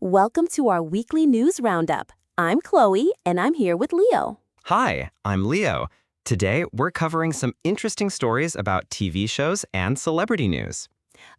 Welcome to our weekly news roundup. I'm Chloe, and I'm here with Leo. Hi, I'm Leo. Today, we're covering some interesting stories about TV shows and celebrity news.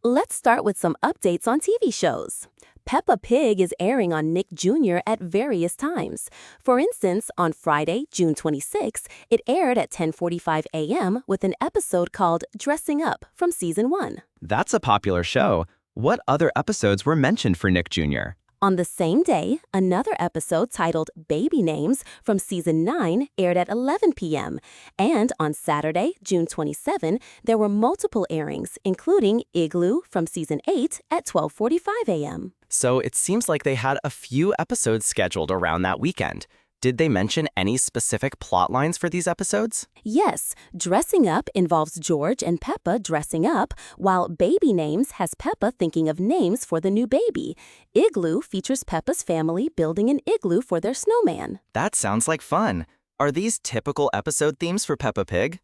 Let's start with some updates on TV shows. Peppa Pig is airing on Nick Jr. at various times. For instance, on Friday, June 26, it aired at 10:45 a.m. with an episode called Dressing Up from Season 1. That's a popular show. What other episodes were mentioned for Nick Jr.? On the same day, another episode titled Baby Names from Season 9 aired at 11 p.m. And on Saturday, June 27, there were multiple airings, including Igloo from Season 8 at 12:45 a.m. So it seems like they had a few episodes scheduled around that weekend. Did they mention any specific plot lines for these episodes? Yes, Dressing Up involves George and Peppa dressing up, while Baby Names has Peppa thinking of names for the new baby. Igloo features Peppa's family building an igloo for their snowman. That sounds like fun. Are these typical episode themes for Peppa Pig?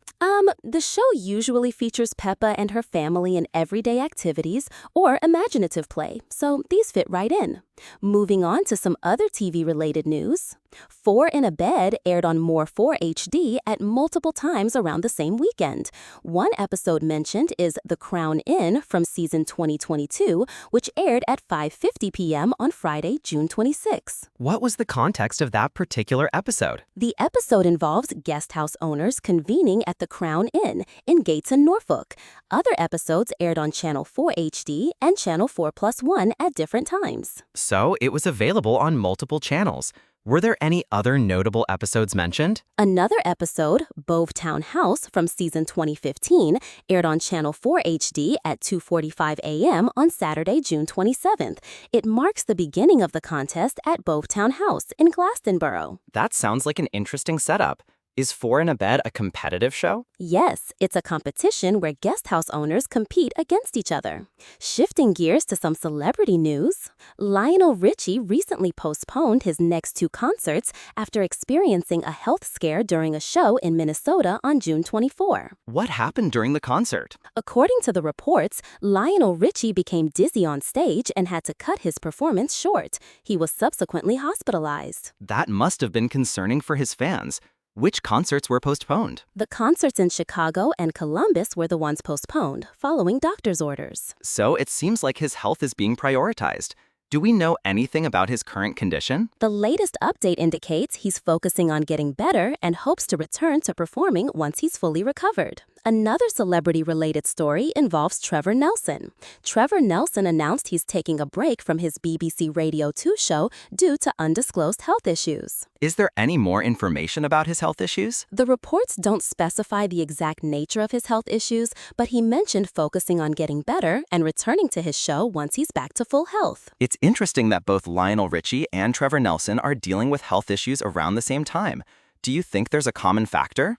The show usually features Peppa and her family in everyday activities or imaginative play, so these fit right in. Moving on to some other TV-related news. Four in a Bed aired on More 4 HD at multiple times around the same weekend. One episode mentioned is The Crown Inn from season 2022, which aired at 5:50 p.m. on Friday, June 26. What was the context of that particular episode? The episode involves guest house owners convening at the Crown Inn in Gateshead, Norfolk. Other episodes aired on Channel 4 HD and Channel 4+1 at different times. So it was available on multiple channels. Were there any other notable episodes mentioned? Another episode, Bovetown House from season 2015, aired on Channel 4 HD at 2:45 a.m. on Saturday, June 27th. It marks the beginning of the contest at Bovetown House in Glastonbury. That sounds like an interesting setup. Is Four in a Bed a competitive show? Yes, it's a competition where guest house owners compete against each other. Shifting gears to some celebrity news, Lionel Richie recently postponed his next two concerts after experiencing a health scare during a show in Minnesota on June 24. What happened during the concert? According to the reports, Lionel Richie became dizzy on stage and had to cut his performance short. He was subsequently hospitalized. That must have been concerning for his fans. Which concerts were postponed? The concerts in Chicago and Columbus were the ones postponed, following doctor's orders. So it seems like his health is being prioritized. Do we know anything about his current condition? The latest update indicates he's focusing on getting better and hopes to return to performing once he's fully recovered. Another celebrity-related story involves Trevor Nelson. Trevor Nelson announced he's taking a break from his BBC Radio 2 show due to undisclosed health issues. Is there any more information about his health issues? The reports don't specify the exact nature of his health issues, but he mentioned focusing on getting better and returning to his show once he's back to full health. It's interesting that both Lionel Richie and Trevor Nelson are dealing with health issues around the same time. Do you think there's a common factor?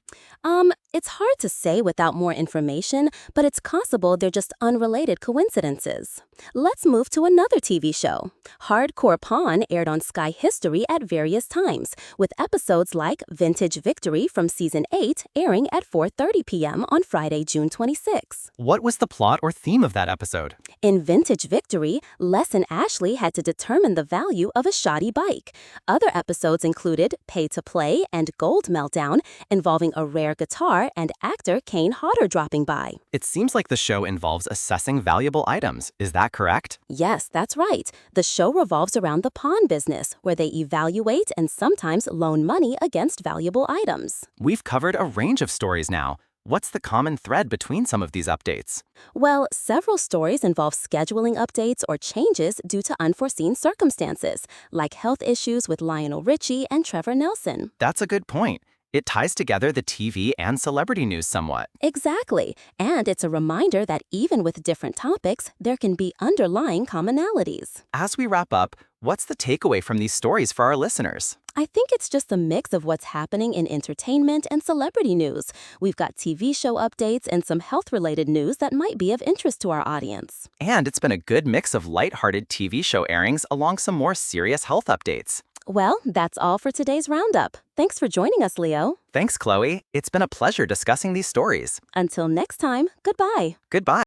It's hard to say without more information, but it's possible they're just unrelated coincidences. Let's move to another TV show. Hardcore Pawn aired on Sky History at various times, with episodes like Vintage Victory from Season 8 airing at 4:30 p.m. on Friday, June 26. What was the plot or theme of that episode? In Vintage Victory, Les and Ashley had to determine the value of a shoddy bike. Other episodes included Pay to Play and Gold Meltdown, involving a rare guitar and actor Kane Hodder dropping by. It seems like the show involves assessing valuable items. Is that correct? Yes, that's right. The show revolves around the pawn business, where they evaluate and sometimes loan money against valuable items. We've covered a range of stories now. What's the common thread between some of these updates? Well, several stories involve scheduling updates or changes due to unforeseen circumstances, like health issues with Lionel Richie and Trevor Nelson. That's a good point. It ties together the TV and celebrity news somewhat. Exactly. And it's a reminder that even with different topics, there can be underlying commonalities. As we wrap up, what's the takeaway from these stories for our listeners? I think it's just a mix of what's happening in entertainment and celebrity news. We've got TV show updates and some health-related news that might be of interest to our audience. And it's been a good mix of lighthearted TV show airings along some more serious health updates. Well, that's all for today's roundup. Thanks for joining us, Leo. Thanks, Chloe. It's been a pleasure discussing these stories. Until next time, goodbye. Goodbye.